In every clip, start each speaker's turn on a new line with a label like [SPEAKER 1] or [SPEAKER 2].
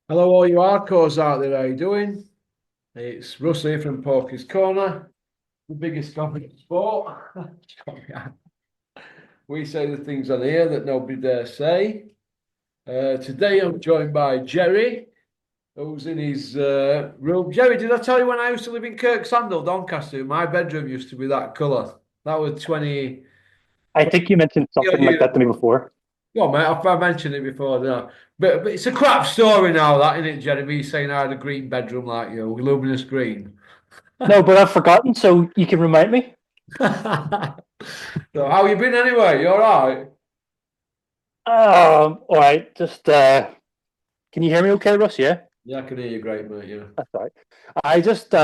[SPEAKER 1] Hello, all you hardcores out there. How you doing? It's Russ here from Porky's Corner, the biggest comic sport. We say the things on here that nobody dare say. Today I'm joined by Jerry, who's in his room. Jerry, did I tell you when I used to live in Kirksandall, Doncaster? My bedroom used to be that colour. That was 20,
[SPEAKER 2] I
[SPEAKER 1] 20
[SPEAKER 2] think you mentioned
[SPEAKER 1] odd
[SPEAKER 2] something like
[SPEAKER 1] years
[SPEAKER 2] that to me
[SPEAKER 1] ago.
[SPEAKER 2] before.
[SPEAKER 1] Go on, mate. I've mentioned it before, no. But it's a crap story now, that, isn't it, Jerry? Me saying I had a green bedroom like you, luminous green.
[SPEAKER 2] No, but I've forgotten, so you can remind me.
[SPEAKER 1] So how you been anyway? You all right?
[SPEAKER 2] All right, can you hear me okay, Russ? Yeah,
[SPEAKER 1] Yeah, I can hear you great, mate. Yeah.
[SPEAKER 2] that's all right. I just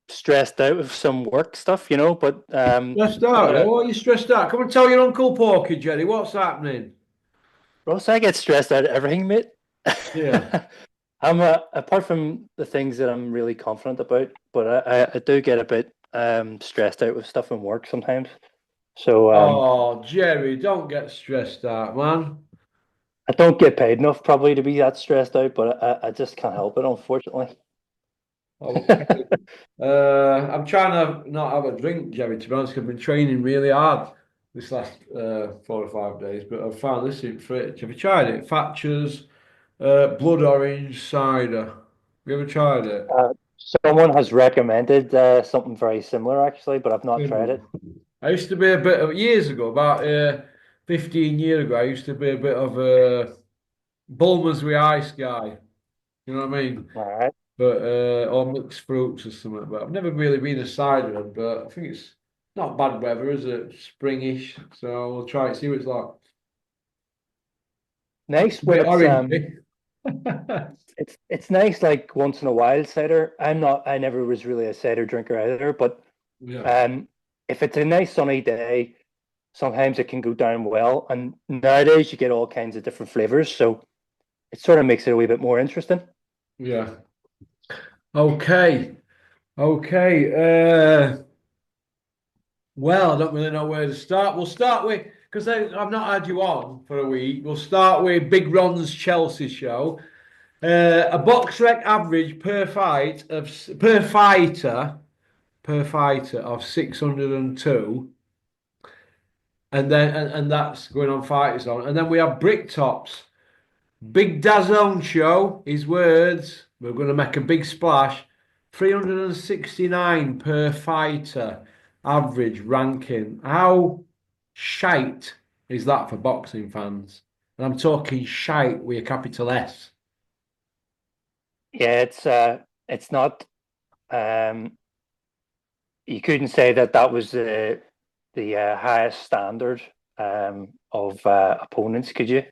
[SPEAKER 2] stressed out with some work stuff, but
[SPEAKER 1] Stressed
[SPEAKER 2] I'm
[SPEAKER 1] out, yeah?
[SPEAKER 2] gonna
[SPEAKER 1] What are you stressed out? Come and tell your Uncle Porky, Jerry. What's happening?
[SPEAKER 2] Russ, I get stressed out at everything, mate.
[SPEAKER 1] Yeah.
[SPEAKER 2] I'm apart from the things that I'm really confident about, but I do get a bit stressed out with stuff in work sometimes. So
[SPEAKER 1] Oh, Jerry, don't get stressed out, man.
[SPEAKER 2] I don't get paid enough probably to be that stressed out, but I just can't help it, unfortunately.
[SPEAKER 1] Okay. I'm trying to not have a drink, Jerry, to be honest. I've been training really hard this last 4 or 5 days, but I've found this in fridge. Have you tried it? Thatcher's blood orange cider. Have you ever tried it?
[SPEAKER 2] Uh, Someone has recommended something very similar, actually, but I've not tried
[SPEAKER 1] Similar.
[SPEAKER 2] it.
[SPEAKER 1] I used to be a bit of years ago, about 15 years ago. I used to be a bit of a Bulmers with ice guy. You know what I mean?
[SPEAKER 2] All right.
[SPEAKER 1] But or mixed fruits or something. But I've never really been a cider one. But I think it's not bad weather, is it? Springish. So we'll try it. See what it's like.
[SPEAKER 2] Nice
[SPEAKER 1] A
[SPEAKER 2] when
[SPEAKER 1] bit
[SPEAKER 2] it's
[SPEAKER 1] orangey.
[SPEAKER 2] it's nice like once in a while cider. I never was really a cider drinker either, but
[SPEAKER 1] Yeah.
[SPEAKER 2] um if it's a nice sunny day, sometimes it can go down well. And nowadays you get all kinds of different flavors, so it sort of makes it a wee bit more interesting.
[SPEAKER 1] Yeah. Okay. Okay. Well, I don't really know where to start. We'll start with because I've not had you on for a week. We'll start with Big Ron's Chelsea show. A box rec average per fighter of 602, and that's going on Fighter Zone. And then we have Brick Tops. Big Dazone show. His words. We're going to make a big splash. 369 per fighter average ranking. How shite is that for boxing fans? And I'm talking shite with a capital S.
[SPEAKER 2] Yeah, it's not um you couldn't say that that was the highest standard of opponents, could you?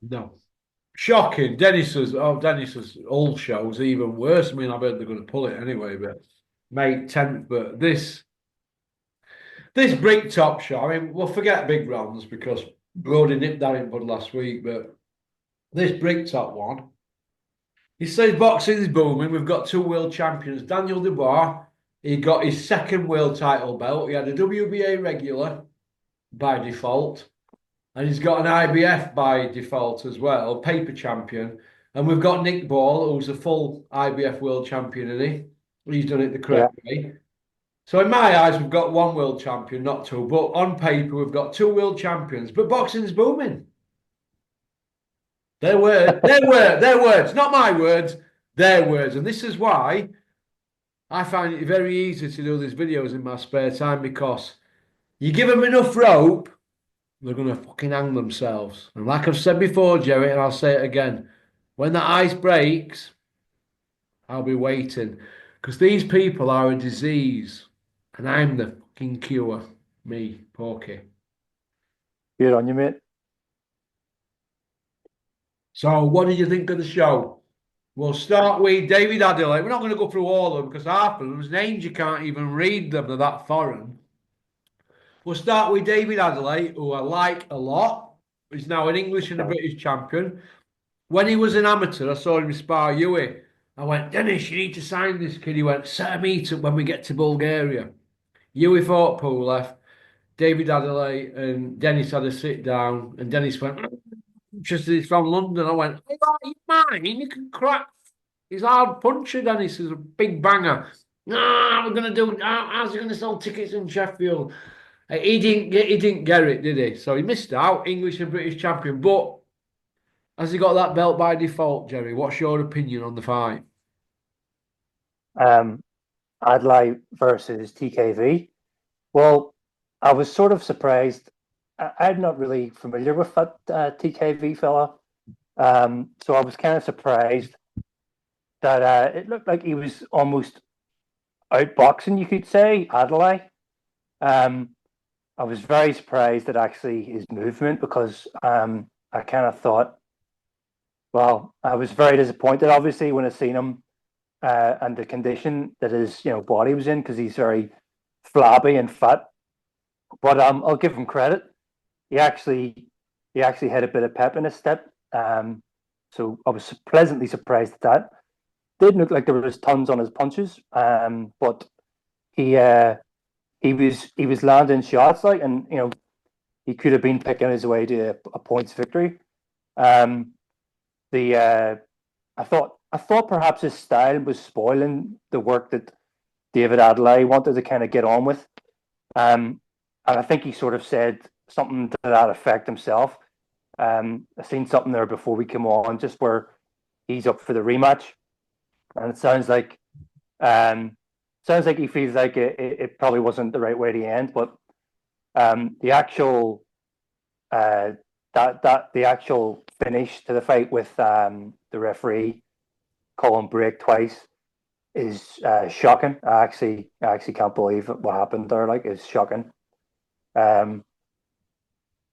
[SPEAKER 1] No. Shocking. Dennis's old show's even worse. I mean, I bet they're going to pull it anyway, but mate, 10th. But this brick top show, I mean, we'll forget big rounds because Brody nipped that in bud last week, but this brick top one, he says boxing is booming. We've got two world champions. Daniel Dubois, he got his second world title belt. He had a WBA regular by default. And he's got an IBF by default as well, paper champion. And we've got Nick Ball, who's a full IBF world champion, isn't he? He's done it the
[SPEAKER 2] Yeah.
[SPEAKER 1] correct way. So in my eyes, we've got one world champion, not two. But on paper, we've got two world champions. But boxing's booming. Their words, not my words, their words. And this is why I find it very easy to do these videos in my spare time because you give them enough rope, they're going to fucking hang themselves. And like I've said before, Jerry, and I'll say it again, when the ice breaks, I'll be waiting. Because these people are a disease, and I'm the fucking cure. Me, Porky.
[SPEAKER 2] Good on you, mate.
[SPEAKER 1] So, what did you think of the show? We'll start with David Adel. We're not going to go through all of them because half of them's names you can't even read them. They're that foreign. We'll start with David Adelaide, who I like a lot. He's now an English and a
[SPEAKER 2] Okay.
[SPEAKER 1] British champion. When he was an amateur, I saw him spar Hughie. I went, Dennis, you need to sign this kid. He went, set a meet up when we get to Bulgaria. Hughie fought Pulev. David Adelaide and Dennis had a sit down, and Dennis went, interested. He's from London. I went, "Hey, you mine? You can crack. He's a hard puncher, Dennis. He's a big banger. Nah, we're gonna do. How's he gonna sell tickets in Sheffield? He didn't get it, did he? So he missed out. English and British champion. But has he got that belt by default, Jerry? What's your opinion on the fight?
[SPEAKER 2] Um, Adlai versus TKV. Well, I was sort of surprised. I'm not really familiar with that TKV fella, so I was kind of surprised that it looked like he was almost outboxing, you could say, Adelaide. Um, I was very surprised at actually his movement because I kind of thought, well, I was very disappointed, obviously, when I seen him and the condition that his body was in because he's very flabby and fat. But I'll give him credit. He actually had a bit of pep in his step. So I was pleasantly surprised at that. Didn't look like there was tons on his punches, but he he was landing shots like, and he could have been picking his way to a points victory. Um, the I thought perhaps his style was spoiling the work that David Adelaide wanted to kind of get on with. And I think he sort of said something to that effect himself. I seen something there before we came on, just where he's up for the rematch, and it sounds like he feels like it probably wasn't the right way to end, but the actual the actual finish to the fight with the referee calling break twice is shocking. I actually can't believe what happened there. Like, it's shocking. Um,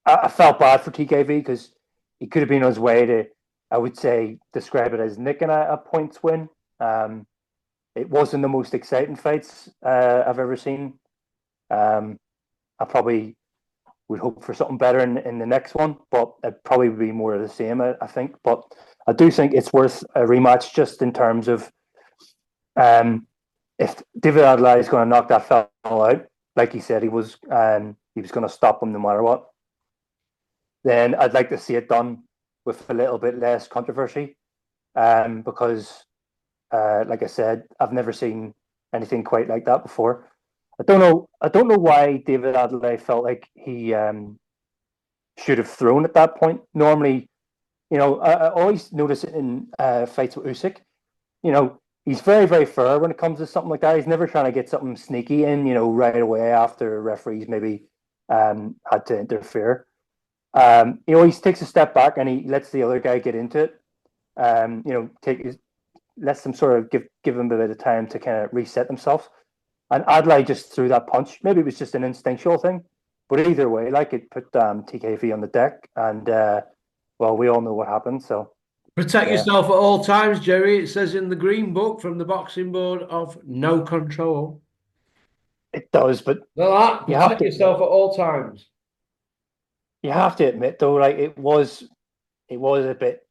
[SPEAKER 2] I felt bad for TKV because he could have been on his way to, I would say, describe it as nicking a points win. It wasn't the most exciting fights I've ever seen. I probably would hope for something better in the next one, but it'd probably be more of the same, I think. But I do think it's worth a rematch just in terms of if David Adelaide is going to knock that fellow out, like he said he was going to stop him no matter what, then I'd like to see it done with a little bit less controversy. Because, like I said, I've never seen anything quite like that before. I don't know. I don't know why David Adelaide felt like he should have thrown at that point. Normally, I always notice it in fights with Usyk. He's very, very fair when it comes to something like that. He's never trying to get something sneaky in, right away after referees maybe had to interfere. He always takes a step back and he lets the other guy get into it. Lets them sort of give them a bit of time to kind of reset themselves. And Adlai just threw that punch. Maybe it was just an instinctual thing, but either way, like, it put TKV on the deck, and well, we all know what happened. So
[SPEAKER 1] Protect
[SPEAKER 2] yeah,
[SPEAKER 1] yourself at all times, Jerry. It says in the green book from the boxing board of no control.
[SPEAKER 2] it does. But
[SPEAKER 1] Well, that,
[SPEAKER 2] you have
[SPEAKER 1] protect
[SPEAKER 2] to
[SPEAKER 1] yourself at all times.
[SPEAKER 2] admit though, like, it was a bit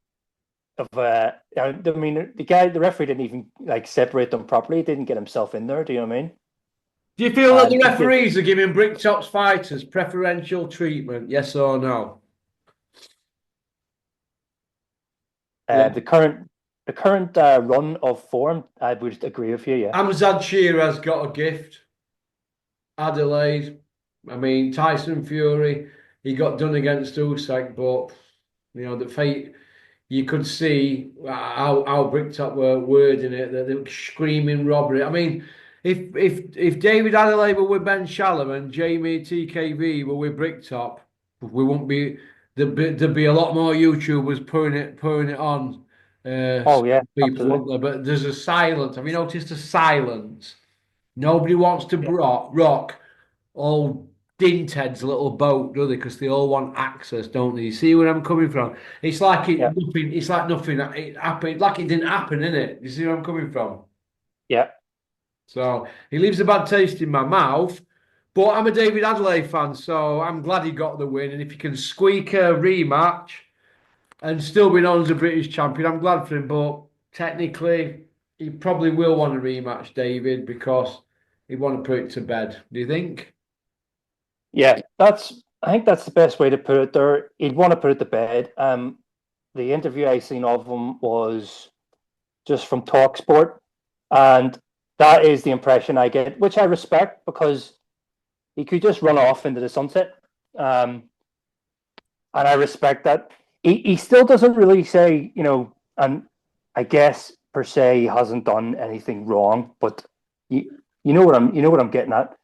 [SPEAKER 2] of a. I mean, the referee didn't even like separate them properly. He didn't get himself in there. Do you know what I mean?
[SPEAKER 1] Do you feel that
[SPEAKER 2] And
[SPEAKER 1] the
[SPEAKER 2] he did.
[SPEAKER 1] referees are giving Bricktop's fighters preferential treatment? Yes or no? Look,
[SPEAKER 2] The current run of form, I would agree with you. Yeah,
[SPEAKER 1] Amzad Shearer's got a gift. Adelaide. I mean, Tyson Fury, he got done against Usyk, but the fate, you could see how Bricktop were wording it, that they were screaming robbery. I mean, if David Adelaide were with Ben Shalom and Jamie TKV were with Bricktop, we wouldn't be there'd be a lot more YouTubers putting it on
[SPEAKER 2] oh yeah,
[SPEAKER 1] people,
[SPEAKER 2] absolutely.
[SPEAKER 1] wouldn't there? But there's a silence. Have you noticed a silence? Nobody wants to
[SPEAKER 2] Yeah,
[SPEAKER 1] rock all Dintead's little boat, do they? Because they all want access, don't they? You see where I'm coming from? It's like
[SPEAKER 2] yeah,
[SPEAKER 1] nothing. It's like nothing. It happened. Like it didn't happen, innit? You see where I'm coming from?
[SPEAKER 2] yeah.
[SPEAKER 1] So he leaves a bad taste in my mouth. But I'm a David Adelaide fan, so I'm glad he got the win. And if he can squeak a rematch and still be known as a British champion, I'm glad for him. But technically, he probably will want a rematch, David, because he want to put it to bed. Do you think?
[SPEAKER 2] Yeah, I think that's the best way to put it there. He'd want to put it to bed. the interview I seen of him was just from TalkSport, and that is the impression I get, which I respect because he could just run off into the sunset. And I respect that. He still doesn't really say, and I guess per se he hasn't done anything wrong, but you know what I'm getting at.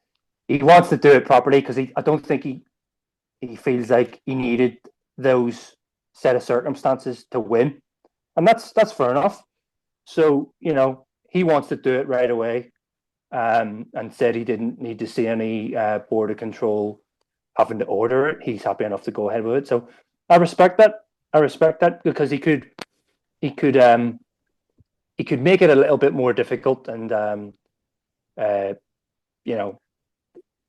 [SPEAKER 2] He wants to do it properly because I don't think he feels like he needed those set of circumstances to win, and that's fair enough. So he wants to do it right away, and said he didn't need to see any border control having to order it. He's happy enough to go ahead with it. So I respect that. I respect that because he could he could make it a little bit more difficult and uh, you know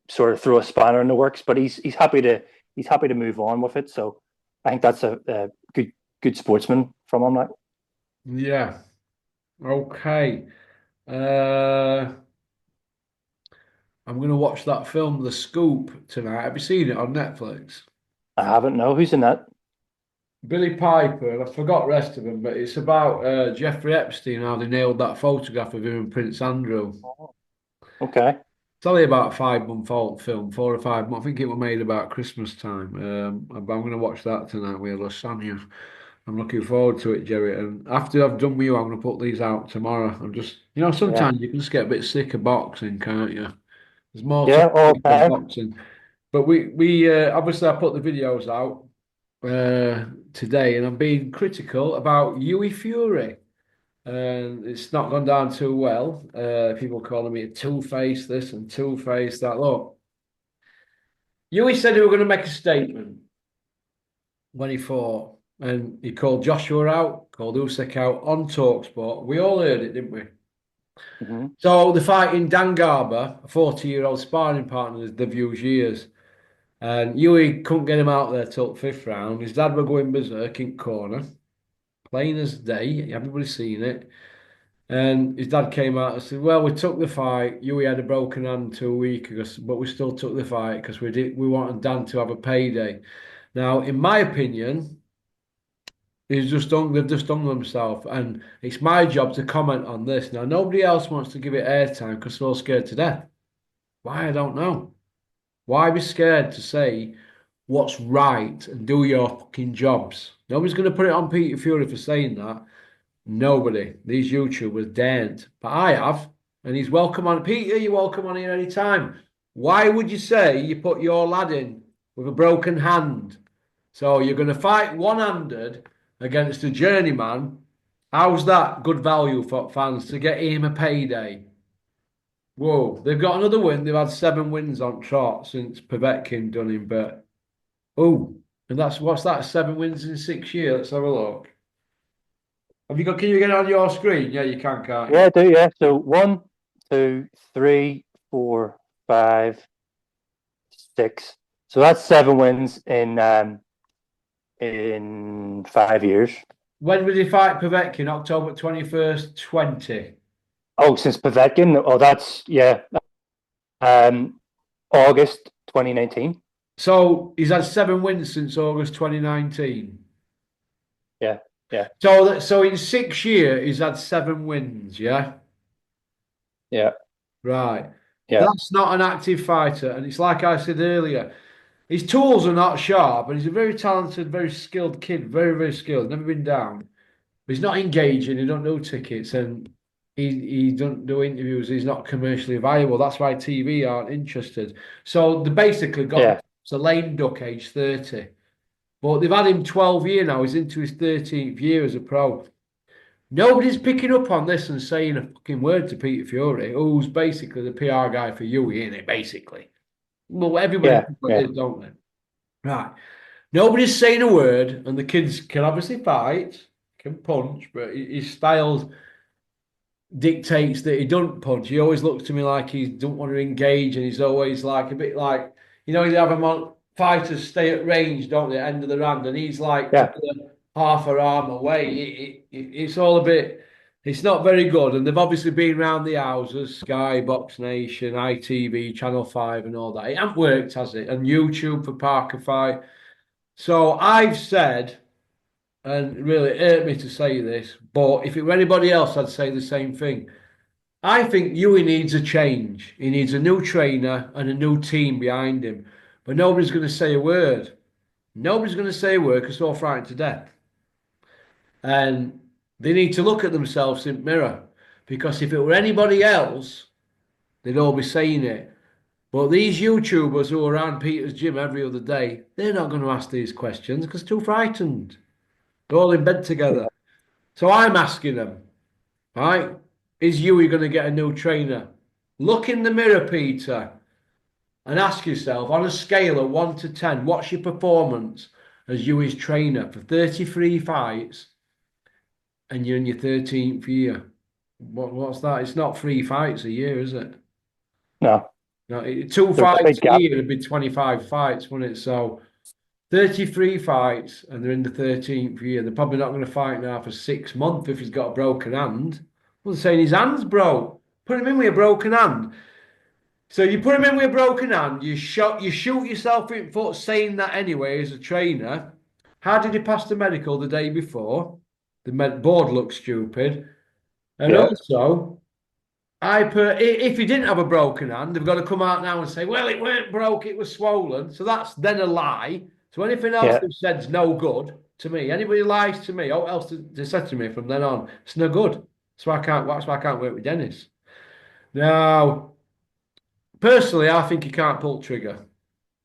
[SPEAKER 2] sort of throw a spanner in the works. But he's happy to move on with it. So I think that's a good sportsman from him. Like,
[SPEAKER 1] Yeah. Okay. Uh, I'm going to watch that film, The Scoop, tonight. Have you seen it on Netflix?
[SPEAKER 2] I haven't know who's in that.
[SPEAKER 1] Billy Piper, and I forgot the rest of them, but it's about Jeffrey Epstein, how they nailed that photograph of him and Prince Andrew.
[SPEAKER 2] Okay.
[SPEAKER 1] It's only about a 5 month old film, 4 or 5 months. I think it was made about Christmas time. But I'm going to watch that tonight with lasagna. I'm looking forward to it, Jerry. And after I've done with you, I'm going to put these out tomorrow. I'm just,
[SPEAKER 2] Yeah.
[SPEAKER 1] sometimes you can just get a bit sick of boxing, can't you? There's more to
[SPEAKER 2] Yeah. All
[SPEAKER 1] than
[SPEAKER 2] time.
[SPEAKER 1] boxing. But we obviously I put the videos out today, and I'm being critical about Hughie Fury. And it's not gone down too well. People calling me a two-face this and two-face that. Look, Hughie said he were going to make a statement when he fought, and he called Joshua out, called Usyk out on Talksport. We all heard it, didn't we?
[SPEAKER 2] Mm-hmm.
[SPEAKER 1] So the fighting Dan Garber, a 40-year-old sparring partner they've used years, and Hughie couldn't get him out there till the fifth round. His dad were going berserk in corner, plain as day. Everybody's seen it. And his dad came out and said, "Well, we took the fight. Hughie had a broken hand 2 weeks ago, but we still took the fight because we wanted Dan to have a payday." Now, in my opinion, they've just done themselves, and it's my job to comment on this. Now, nobody else wants to give it airtime because they're all scared to death. Why? I don't know. Why be scared to say what's right and do your fucking jobs? Nobody's going to put it on Peter Fury for saying that. Nobody. These YouTubers daren't. But I have. And he's welcome on. Peter, you're welcome on here anytime. Why would you say you put your lad in with a broken hand? So you're going to fight one-handed against a journeyman. How's that good value for fans to get him a payday? Whoa, they've got another win. They've had 7 wins on trot since Povetkin done him. But, oh, and that's what's that? 7 wins in 6 years. Let's have a look. Have you got? Can you get it on your screen? Yeah, you can, can't
[SPEAKER 2] Yeah,
[SPEAKER 1] you?
[SPEAKER 2] I do. Yeah. So 1, 2, 3, 4, 5, 6. So that's 7 wins in 5 years.
[SPEAKER 1] When did he fight Povetkin? October 21st, 20.
[SPEAKER 2] Oh, since Povetkin. Oh, that's yeah. Um, August 2019.
[SPEAKER 1] So he's had 7 wins since August 2019.
[SPEAKER 2] Yeah, yeah,
[SPEAKER 1] So in 6 years he's had 7 wins. Yeah,
[SPEAKER 2] yeah,
[SPEAKER 1] right.
[SPEAKER 2] yeah,
[SPEAKER 1] That's not an active fighter, and it's like I said earlier. His tools are not sharp, and he's a very talented, very skilled kid. Very, very skilled. Never been down. But he's not engaging. He don't do tickets, and he don't do interviews. He's not commercially viable. That's why TV aren't interested. So they basically got
[SPEAKER 2] yeah,
[SPEAKER 1] it's a lame duck, age 30. But they've had him 12 years now. He's into his 13th year as a pro. Nobody's picking up on this and saying a fucking word to Peter Fury, who's basically the PR guy for Hughie, isn't it? Basically. Well, everybody
[SPEAKER 2] yeah,
[SPEAKER 1] knows what it
[SPEAKER 2] yeah,
[SPEAKER 1] is, don't they? Right. Nobody's saying a word, and the kids can obviously fight, can punch, but his styles dictates that he don't punch. He always looks to me like he don't want to engage, and he's always like a bit like you have him on fighters stay at range, don't they, at the end of the round, and he's like
[SPEAKER 2] yeah,
[SPEAKER 1] another half a arm away. It's all a bit. It's not very good, and they've obviously been round the houses, Sky, Box Nation, ITV, Channel 5, and all that. It hasn't worked, has it? And YouTube for Parker Fight. So I've said and it really hurt me to say this, but if it were anybody else, I'd say the same thing. I think Hughie needs a change. He needs a new trainer and a new team behind him. But nobody's going to say a word. Nobody's going to say a word because they're all frightened to death. And they need to look at themselves in the mirror. Because if it were anybody else, they'd all be saying it. But these YouTubers who are around Peter's gym every other day, they're not going to ask these questions because they're too frightened. They're all in bed together. So I'm asking them, right? Is Hughie going to get a new trainer? Look in the mirror, Peter, and ask yourself on a scale of 1 to 10, what's your performance as Hughie's trainer for 33 fights and you're in your 13th year? What's that? It's not 3 fights a year, is it?
[SPEAKER 2] No,
[SPEAKER 1] No, two
[SPEAKER 2] there's a
[SPEAKER 1] fights
[SPEAKER 2] big
[SPEAKER 1] a
[SPEAKER 2] gap.
[SPEAKER 1] year would be 25 fights, wouldn't it? So 33 fights and they're in the 13th year. They're probably not going to fight now for 6 months if he's got a broken hand. Well, they're saying his hand's broke. Put him in with a broken hand. So you put him in with a broken hand, you shoot yourself in the foot saying that anyway as a trainer. How did he pass the medical the day before? The board looked stupid. And
[SPEAKER 2] Yeah,
[SPEAKER 1] also, if he didn't have a broken hand, they've got to come out now and say, well, it weren't broke, it was swollen. So that's then a lie. So anything else
[SPEAKER 2] yeah.
[SPEAKER 1] they've said's no good to me. Anybody lies to me, what else they said to me from then on? It's no good. That's why I can't work with Dennis. Now, personally, I think he can't pull the trigger.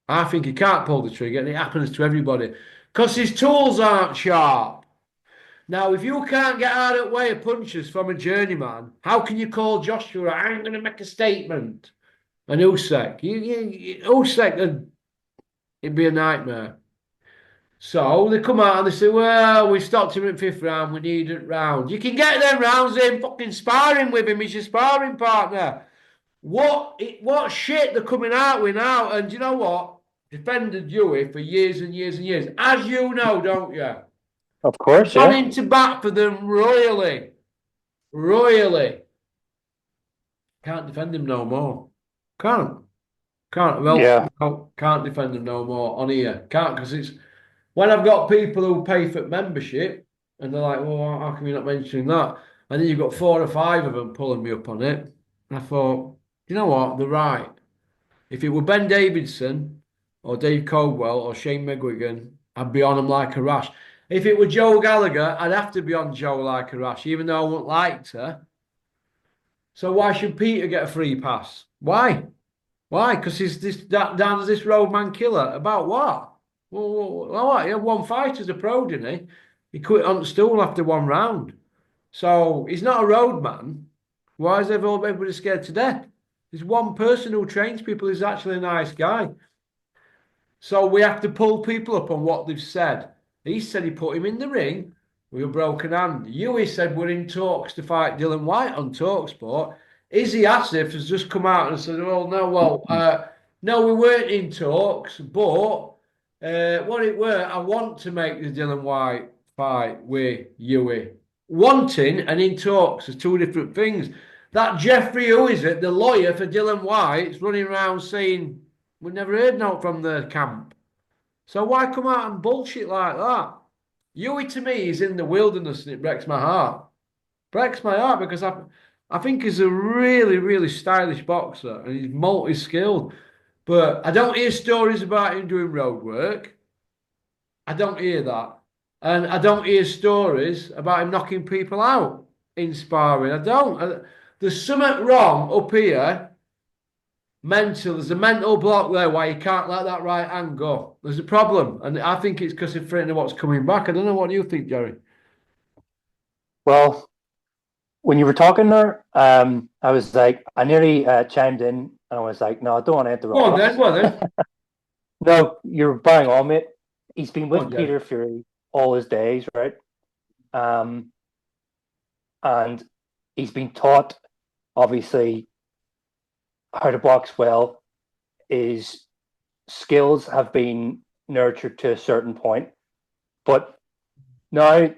[SPEAKER 1] I think he can't pull the trigger, and it happens to everybody because his tools aren't sharp. Now, if you can't get out of the way of punches from a journeyman, how can you call Joshua? I'm going to make a statement. And Usyk, Usyk, it'd be a nightmare. So they come out and they say, well, we stopped him at fifth round, we needed round. You can get them rounds in fucking sparring with him, he's your sparring partner. What shit they're coming out with now? And you know what? Defended Hughie for years and years and years. As you know, don't you?
[SPEAKER 2] Of course,
[SPEAKER 1] Gone
[SPEAKER 2] yeah.
[SPEAKER 1] into bat for them royally. Royally. Can't defend him no more. Can't. Can't. Well,
[SPEAKER 2] Yeah.
[SPEAKER 1] no, can't defend him no more on here. Can't because it's when I've got people who pay for membership and they're like, well, how come you're not mentioning that? And then you've got 4 or 5 of them pulling me up on it. And I thought, you know what? They're right. If it were Ben Davidson or Dave Caldwell or Shane McGuigan, I'd be on him like a rash. If it were Joe Gallagher, I'd have to be on Joe like a rash, even though I wouldn't like to. So why should Peter get a free pass? Why? Why? Because he's down as this roadman killer. About what? Well, what? He had one fight as a pro, didn't he? He quit on the stool after 1 round. So he's not a roadman. Why is everybody scared to death? There's one person who trains people who's actually a nice guy. So we have to pull people up on what they've said. He said he put him in the ring with a broken hand. Hughie said we're in talks to fight Dylan White on Talksport. Izzy Asif has just come out and said, "Oh no, no, we weren't in talks, but what it were, I want to make the Dylan White fight with Hughie. Wanting and in talks are two different things. That Jeffrey, who is it, the lawyer for Dylan White, is running around saying." We never heard no from the camp. So why come out and bullshit like that? Hughie to me is in the wilderness and it breaks my heart. Breaks my heart because I think he's a really, really stylish boxer and he's multi-skilled. But I don't hear stories about him doing road work. I don't hear that. And I don't hear stories about him knocking people out in sparring. I don't. There's something wrong up here. Mental, there's a mental block there why you can't let that right hand go. There's a problem, and I think it's because of frightened of what's coming back. I don't know what you think, Jerry.
[SPEAKER 2] Well, when you were talking there, I was like, I nearly chimed in and I was like, no, I don't want to
[SPEAKER 1] Go on
[SPEAKER 2] interrupt.
[SPEAKER 1] then, go on then.
[SPEAKER 2] No, you're bang on, mate. He's been
[SPEAKER 1] Go
[SPEAKER 2] with
[SPEAKER 1] on, Jerry.
[SPEAKER 2] Peter Fury all his days, right? Um, and he's been taught, obviously, how to box well. His skills have been nurtured to a certain point, but now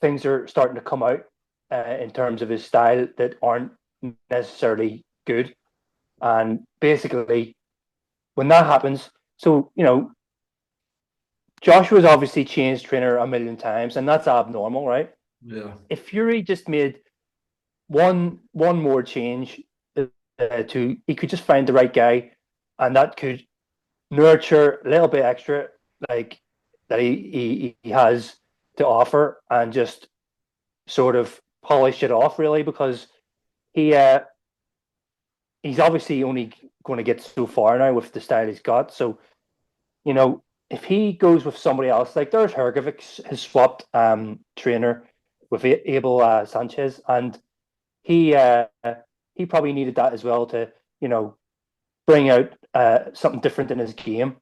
[SPEAKER 2] things are starting to come out in terms of his style that aren't necessarily good. And basically, when that happens, so, you know, Joshua's obviously changed trainer a million times, and that's abnormal, right?
[SPEAKER 1] Yeah.
[SPEAKER 2] If Fury just made one more change to, he could just find the right guy, and that could nurture a little bit extra, like that he has to offer, and just sort of polish it off, really, because he he's obviously only going to get so far now with the style he's got. So, you know, if he goes with somebody else, like there's Hergovic has swapped trainer with Abel Sanchez, and he he probably needed that as well to, you know, bring out something different in his game.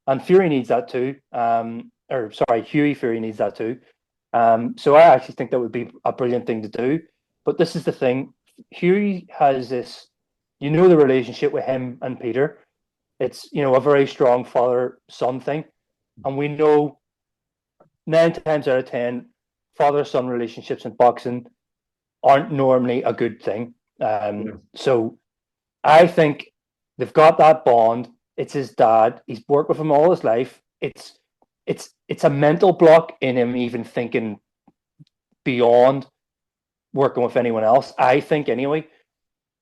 [SPEAKER 2] And Fury needs that too. Or sorry, Hughie Fury needs that too. So I actually think that would be a brilliant thing to do. But this is the thing: Hughie has this, you know, the relationship with him and Peter. It's, you know, a very strong father son thing, and we know 9 times out of 10, father son relationships in boxing aren't normally a good thing.
[SPEAKER 1] Yeah.
[SPEAKER 2] So I think they've got that bond. It's his dad. He's worked with him all his life. It's a mental block in him even thinking beyond working with anyone else. I think anyway.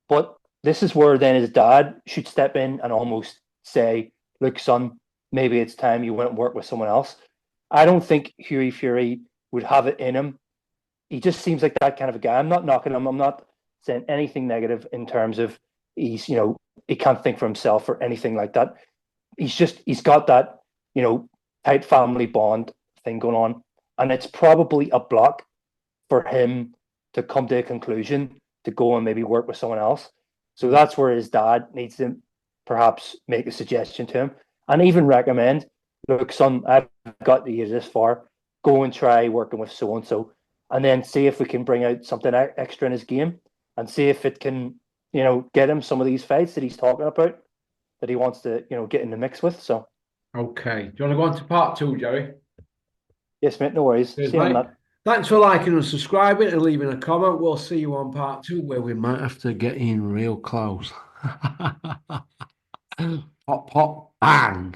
[SPEAKER 2] But this is where then his dad should step in and almost say, "Look, son, maybe it's time you went and work with someone else." I don't think Hughie Fury would have it in him. He just seems like that kind of a guy. I'm not knocking him. I'm not saying anything negative in terms of he's, you know, he can't think for himself or anything like that. He's got that, you know, tight family bond thing going on. And it's probably a block for him to come to a conclusion to go and maybe work with someone else. So that's where his dad needs to perhaps make a suggestion to him and even recommend, look, son, I've got to get this far. Go and try working with so and so, and then see if we can bring out something extra in his game, and see if it can, you know, get him some of these fights that he's talking about that he wants to, you know, get in the mix with. So
[SPEAKER 1] Okay. Do you want to go on to part two, Jerry?
[SPEAKER 2] yes, mate, no worries.
[SPEAKER 1] Cheers,
[SPEAKER 2] See you on
[SPEAKER 1] mate.
[SPEAKER 2] that.
[SPEAKER 1] Thanks for liking and subscribing and leaving a comment. We'll see you on part two where we might have to get in real close. Pop, pop, bang.